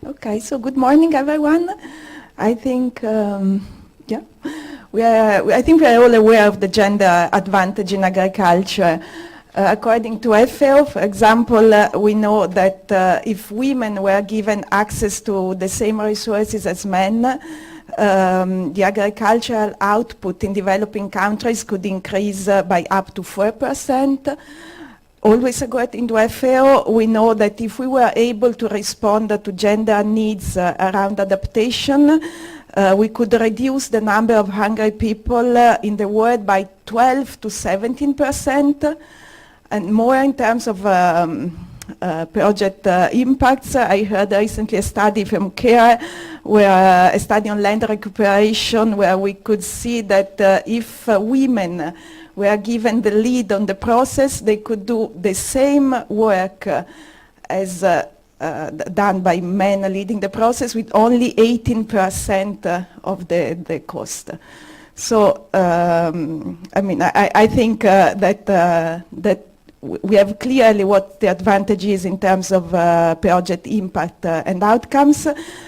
Okay, so good morning, everyone. I think, yeah, I think we are all aware of the gender advantage in agriculture. According to FAO, for example, we know that if women were given access to the same resources as men, the agricultural output in developing countries could increase by up to 4%. Always according to FAO, we know that if we were able to respond to gender needs around adaptation, we could reduce the number of hungry people in the world by 12 to 17%. And more in terms of project impacts, I heard recently a study from CARE, where a study on land recuperation, where we could see that if women were given the lead on the process, they could do the same work as done by men leading the process with only 18% of the cost. So, I mean, I think that we have clearly what the advantage is in terms of project impact and outcomes.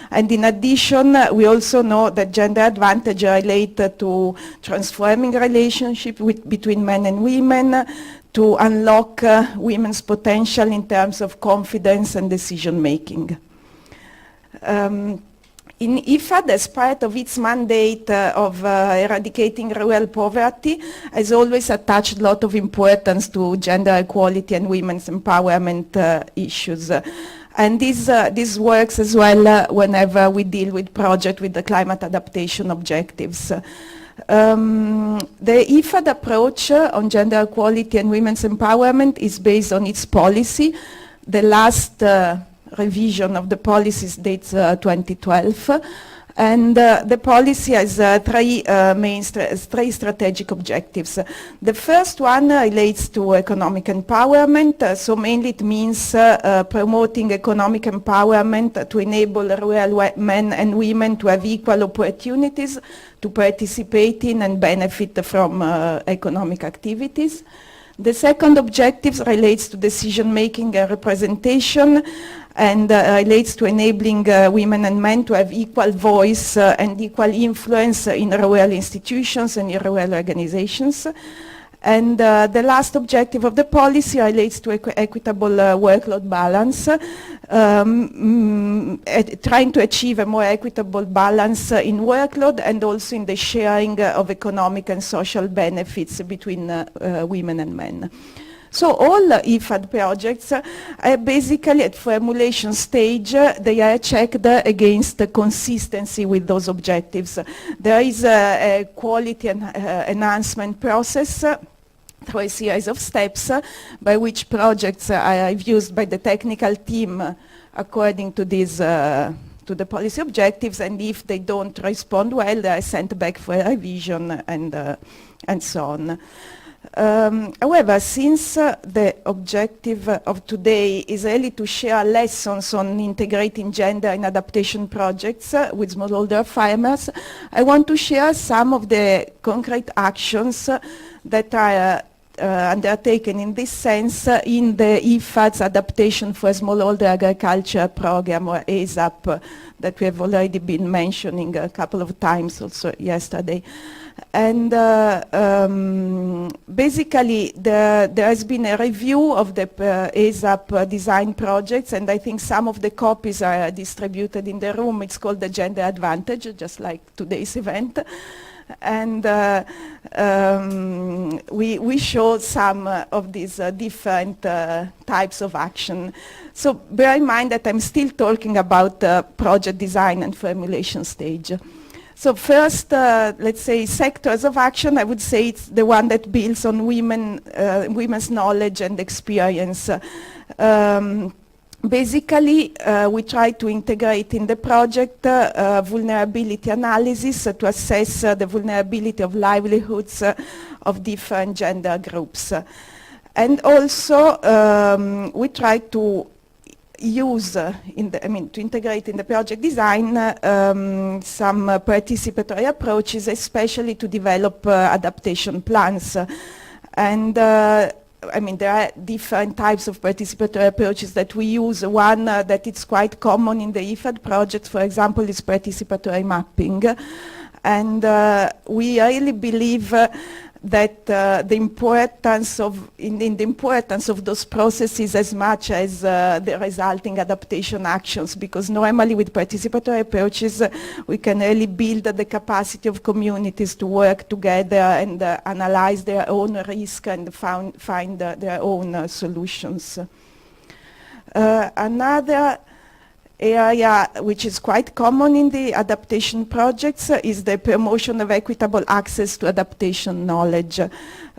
And in addition, we also know that gender advantage relate to transforming relationship between men and women, to unlock women's potential in terms of confidence and decision making. In IFAD, as part of its mandate of eradicating rural poverty, has always attached a lot of importance to gender equality and women's empowerment issues. And this works as well whenever we deal with projects with the climate adaptation objectives. The IFAD approach on gender equality and women's empowerment is based on its policy. The last revision of the policies dates 2012, and the policy has three strategic objectives. The first one relates to economic empowerment, so mainly it means promoting economic empowerment to enable rural men and women to have equal opportunities to participate in and benefit from economic activities. The second objective relates to decision making and representation, and relates to enabling women and men to have equal voice and equal influence in rural institutions and in rural organizations. And the last objective of the policy relates to equitable workload balance, trying to achieve a more equitable balance in workload and also in the sharing of economic and social benefits between women and men. So all IFAD projects are basically at formulation stage. They are checked against the consistency with those objectives. There is a quality enhancement process through a series of steps by which projects are reviewed by the technical team according to these to the policy objectives, and if they don't respond well, they are sent back for a revision and so on. However, since the objective of today is really to share lessons on integrating gender in adaptation projects with smallholder farmers, I want to share some of the concrete actions that are undertaken in this sense in the IFAD's Adaptation for Smallholder Agriculture program, or ASAP, that we have already been mentioning a couple of times also yesterday. And basically there has been a review of the ASAP design projects, and I think some of the copies are distributed in the room. It's called the Gender Advantage, just like today's event. And we show some of these different types of action. So bear in mind that I'm still talking about project design and formulation stage. So first, let's say sectors of action, I would say it's the one that builds on women's knowledge and experience. Basically, we try to integrate in the project vulnerability analysis to assess the vulnerability of livelihoods of different gender groups. And also, we try to use, to integrate in the project design some participatory approaches, especially to develop adaptation plans. And I mean, there are different types of participatory approaches that we use. One that is quite common in the IFAD project, for example, is participatory mapping. And we really believe that the importance of the importance of those processes as much as the resulting adaptation actions, because normally with participatory approaches we can really build the capacity of communities to work together and analyze their own risk and find their own solutions. Another area which is quite common in the adaptation projects is the promotion of equitable access to adaptation knowledge.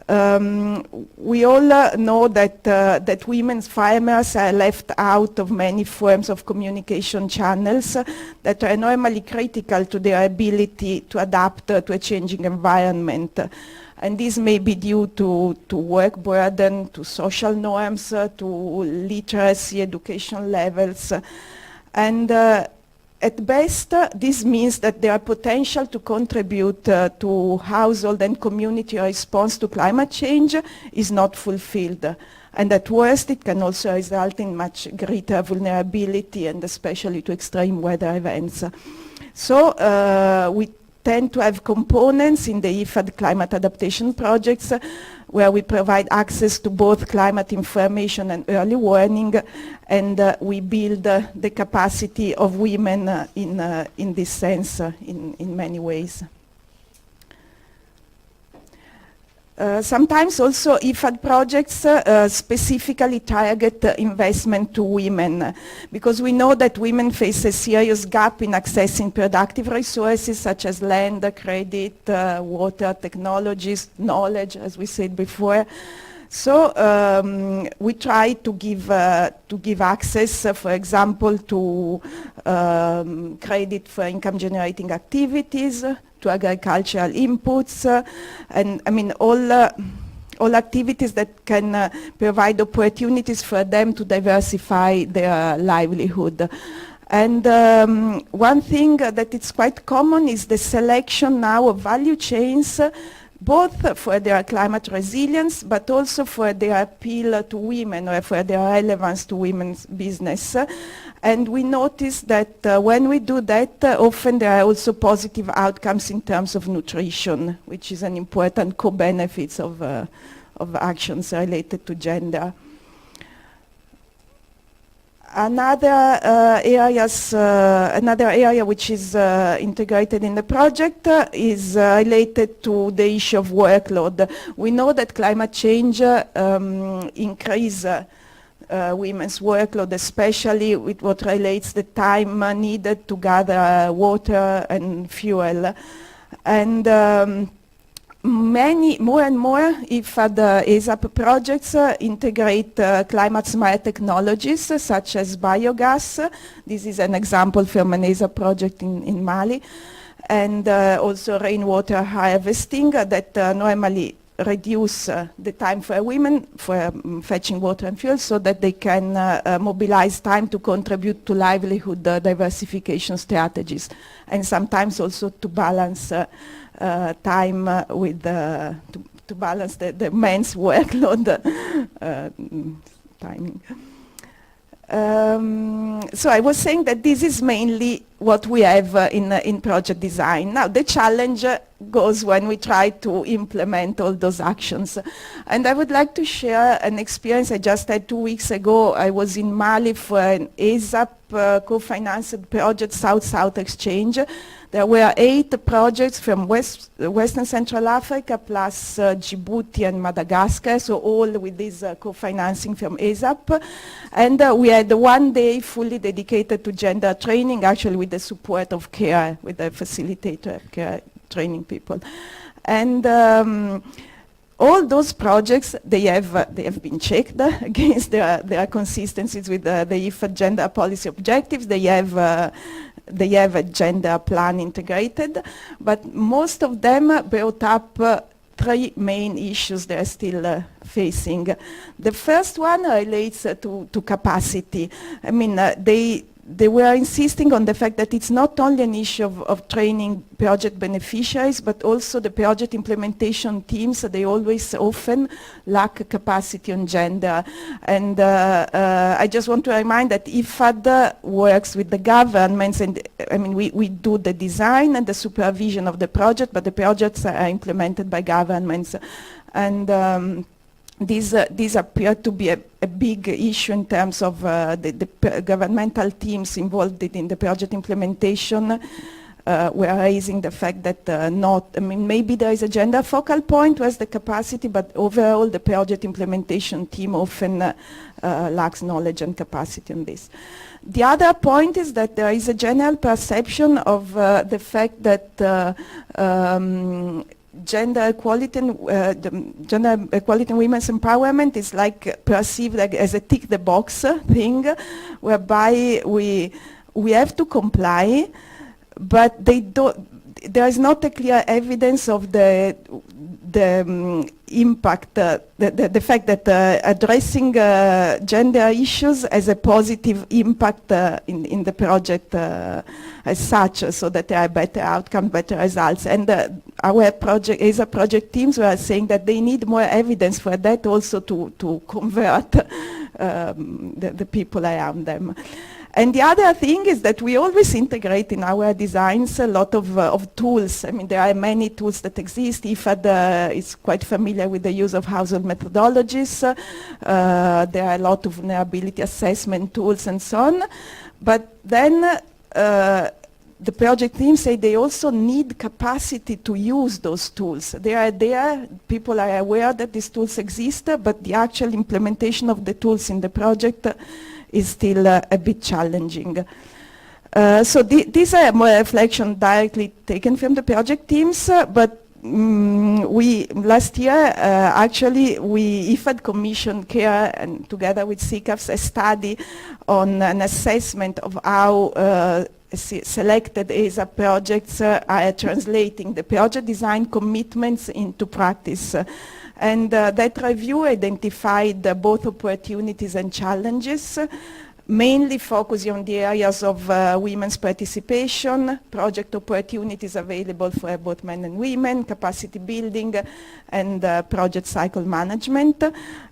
We all know that women farmers are left out of many forms of communication channels that are normally critical to their ability to adapt to a changing environment. And this may be due to work burden, to social norms, to literacy, education levels. And at best, this means that their potential to contribute to household and community response to climate change is not fulfilled. And at worst, it can also result in much greater vulnerability, and especially to extreme weather events. So we tend to have components in the IFAD climate adaptation projects where we provide access to both climate information and early warning, and we build the capacity of women in this sense in many ways. Sometimes also IFAD projects specifically target investment to women, because we know that women face a serious gap in accessing productive resources such as land, credit, water, technologies, knowledge, as we said before. So we try to give access, for example, to credit for income generating activities, to agricultural inputs, and I mean all activities that can provide opportunities for them to diversify their livelihood. And one thing that is quite common is the selection now of value chains, both for their climate resilience, but also for their appeal to women, or for their relevance to women's business. And we notice that when we do that, often there are also positive outcomes in terms of nutrition, which is an important co-benefits of actions related to gender. Another area which is integrated in the project is related to the issue of workload. We know that climate change increases women's workload, especially with what relates the time needed to gather water and fuel. And more and more IFAD ASAP projects integrate climate smart technologies such as biogas. This is an example from an ASAP project in Mali. And also rainwater harvesting that normally reduce the time for women for fetching water and fuel, so that they can mobilize time to contribute to livelihood diversification strategies, and sometimes also to balance time with to balance the men's workload timing. So I was saying that this is mainly what we have in project design. Now the challenge goes when we try to implement all those actions. And I would like to share an experience I just had 2 weeks ago. I was in Mali for an ASAP co-financed project, South-South Exchange. There were 8 projects from Western Central Africa plus Djibouti and Madagascar, so all with this co-financing from ASAP. And we had 1 day fully dedicated to gender training, actually with the support of CARE, with the facilitator of CARE training people. And all those projects, they have been checked against their consistencies with the IFAD gender policy objectives. They have a gender plan integrated, but most of them brought up 3 main issues they are still facing. The first one relates to capacity. I mean, they were insisting on the fact that it's not only an issue of training project beneficiaries, but also the project implementation teams, they always often lack capacity on gender. And I just want to remind that IFAD works with the governments, and I mean, we do the design and the supervision of the project, but the projects are implemented by governments. And these appear to be a big issue in terms of the governmental teams involved in the project implementation. We're raising the fact that I mean, maybe there is a gender focal point, where's the capacity, but overall the project implementation team often lacks knowledge and capacity on this. The other point is that there is a general perception of the fact that gender equality and women's empowerment is like perceived like as a tick the box thing, whereby we have to comply, but there is not a clear evidence of the impact, the fact that addressing gender issues has a positive impact in the project as such, so that there are better outcomes, better results. And our project, ASAP project teams were saying that they need more evidence for that also to convert the people around them. And the other thing is that we always integrate in our designs a lot of tools. I mean, there are many tools that exist. IFAD is quite familiar with the use of household methodologies. There are a lot of vulnerability assessment tools and so on. But then the project teams say they also need capacity to use those tools. They are there, people are aware that these tools exist, but the actual implementation of the tools in the project is still a bit challenging. So these are more reflections directly taken from the project teams, but last year, actually, IFAD commissioned CARE and together with CCAFs a study on an assessment of how selected ASAP projects are translating the project design commitments into practice. And that review identified both opportunities and challenges, mainly focusing on the areas of women's participation, project opportunities available for both men and women, capacity building, and project cycle management.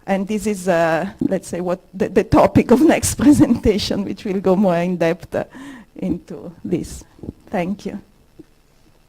And this is, let's say, what the topic of next presentation, which will go more in depth into this. Thank you.